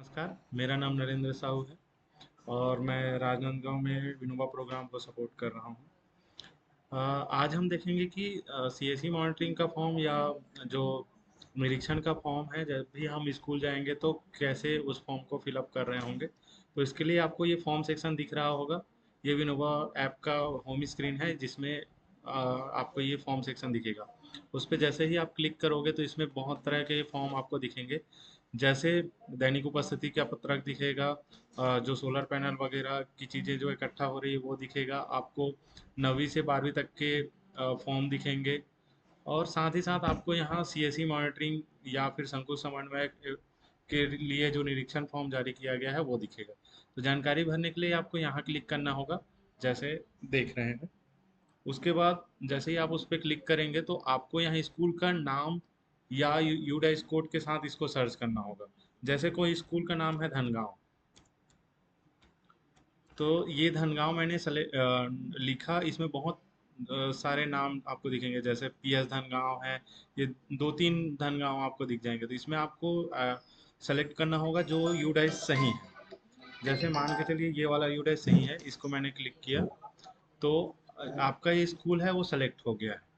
नमस्कार, मेरा नाम नरेंद्र साहू है और मैं राजनांदगांव में विनोबा प्रोग्राम को सपोर्ट कर रहा हूँ। आज हम देखेंगे कि सीएसई मॉनिटरिंग का फॉर्म या जो निरीक्षण का फॉर्म है, जब भी हम स्कूल जाएंगे तो कैसे उस फॉर्म को फिलअप कर रहे होंगे। तो इसके लिए आपको ये फॉर्म सेक्शन दिख रहा होगा। ये विनोबा ऐप का होम स्क्रीन है जिसमें आपको ये फॉर्म सेक्शन दिखेगा। उस पर जैसे ही आप क्लिक करोगे तो इसमें बहुत तरह के फॉर्म आपको दिखेंगे। जैसे दैनिक उपस्थिति का पत्रक दिखेगा, जो सोलर पैनल वगैरह की चीज़ें जो इकट्ठा हो रही है वो दिखेगा आपको। 9वीं से 12वीं तक के फॉर्म दिखेंगे और साथ ही साथ आपको यहाँ सीएसई मॉनिटरिंग या फिर संकुल समन्वय के लिए जो निरीक्षण फॉर्म जारी किया गया है वो दिखेगा। तो जानकारी भरने के लिए आपको यहाँ क्लिक करना होगा, जैसे देख रहे हैं। उसके बाद जैसे ही आप उस पर क्लिक करेंगे तो आपको यहाँ स्कूल का नाम या यूडाइस कोड के साथ इसको सर्च करना होगा। जैसे कोई स्कूल का नाम है धनगांव, तो ये धनगांव मैंने लिखा। इसमें बहुत सारे नाम आपको दिखेंगे, जैसे पीएस धनगांव है। ये दो तीन धनगांव आपको दिख जाएंगे, तो इसमें आपको सेलेक्ट करना होगा जो यूडाइस सही है। जैसे मान के चलिए ये वाला यूडाइस सही है, इसको मैंने क्लिक किया तो आपका ये स्कूल है वो सेलेक्ट हो गया है।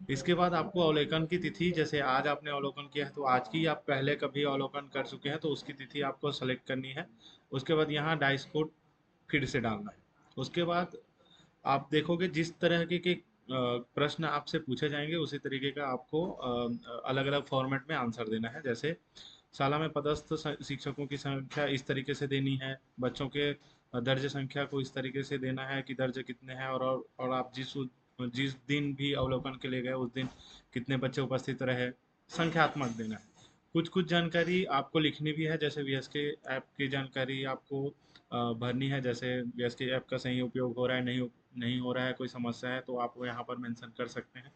इसके बाद आपको अवलोकन की तिथि, जैसे आज आपने अवलोकन किया है तो आज की, आप पहले कभी अवलोकन कर चुके हैं तो उसकी तिथि आपको सेलेक्ट करनी है। उसके बाद यहाँ डाइस कोड फिर से डालना है। उसके बाद आप देखोगे जिस तरह के प्रश्न आपसे पूछे जाएंगे उसी तरीके का आपको अलग अलग फॉर्मेट में आंसर देना है। जैसे शाला में पदस्थ शिक्षकों की संख्या इस तरीके से देनी है, बच्चों के दर्ज संख्या को इस तरीके से देना है कि दर्ज कितने हैं, और आप जिस दिन भी अवलोकन के लिए गए उस दिन कितने बच्चे उपस्थित रहे, संख्यात्मक देना है। कुछ कुछ जानकारी आपको लिखनी भी है, जैसे वीएसके ऐप की जानकारी आपको भरनी है। जैसे वीएसके ऐप का सही उपयोग हो रहा है, नहीं हो रहा है, कोई समस्या है तो आप वो यहाँ पर मेंशन कर सकते हैं।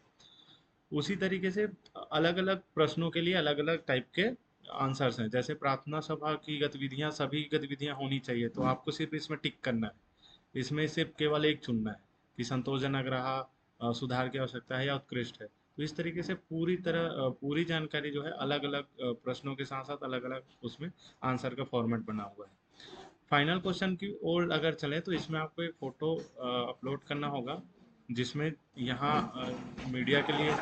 उसी तरीके से अलग अलग प्रश्नों के लिए अलग अलग टाइप के आंसर्स हैं। जैसे प्रार्थना सभा की गतिविधियां, सभी गतिविधियां होनी चाहिए, तो आपको सिर्फ इसमें टिक करना है। इसमें सिर्फ केवल एक चुनना है कि संतोषजनक रहा, सुधार की आवश्यकता है या उत्कृष्ट है। तो इस तरीके से पूरी जानकारी जो है अलग अलग प्रश्नों के साथ साथ अलग अलग उसमें आंसर का फॉर्मेट बना हुआ है। फाइनल क्वेश्चन की ओर अगर चले तो इसमें आपको एक फ़ोटो अपलोड करना होगा, जिसमें यहाँ मीडिया के लिए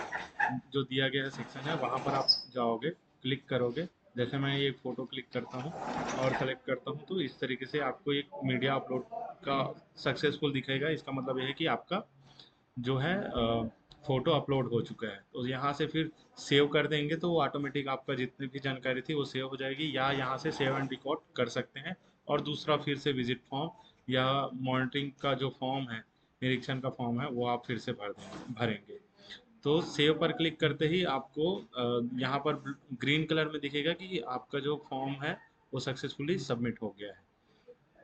जो दिया गया है सेक्शन है वहाँ पर आप जाओगे, क्लिक करोगे। जैसे मैं एक फ़ोटो क्लिक करता हूँ और सेलेक्ट करता हूँ तो इस तरीके से आपको एक मीडिया अपलोड का सक्सेसफुल दिखेगा। इसका मतलब ये है कि आपका जो है फ़ोटो अपलोड हो चुका है। तो यहाँ से फिर सेव कर देंगे तो वो ऑटोमेटिक आपका जितनी भी जानकारी थी वो सेव हो जाएगी, या यहाँ से सेव एंड रिकॉर्ड कर सकते हैं और दूसरा फिर से विजिट फॉर्म या मॉनिटरिंग का जो फॉर्म है, निरीक्षण का फॉर्म है, वो आप फिर से भरेंगे। तो सेव पर क्लिक करते ही आपको यहाँ पर ग्रीन कलर में दिखेगा कि आपका जो फॉर्म है वो सक्सेसफुली सबमिट हो गया है।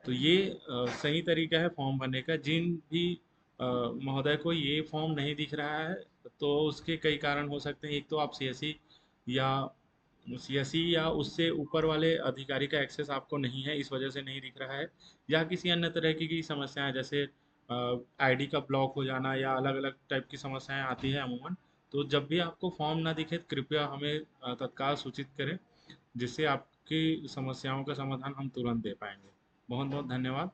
तो ये सही तरीका है फॉर्म भरने का। जिन भी महोदय को ये फॉर्म नहीं दिख रहा है तो उसके कई कारण हो सकते हैं। एक तो आप या सीएससी या उससे ऊपर वाले अधिकारी का एक्सेस आपको नहीं है, इस वजह से नहीं दिख रहा है। या किसी अन्य तरह की समस्याएं, जैसे आईडी का ब्लॉक हो जाना या अलग अलग टाइप की समस्याएं आती है अमूमन। तो जब भी आपको फॉर्म ना दिखे तो कृपया हमें तत्काल सूचित करें, जिससे आपकी समस्याओं का समाधान हम तुरंत दे पाएंगे। बहुत बहुत धन्यवाद।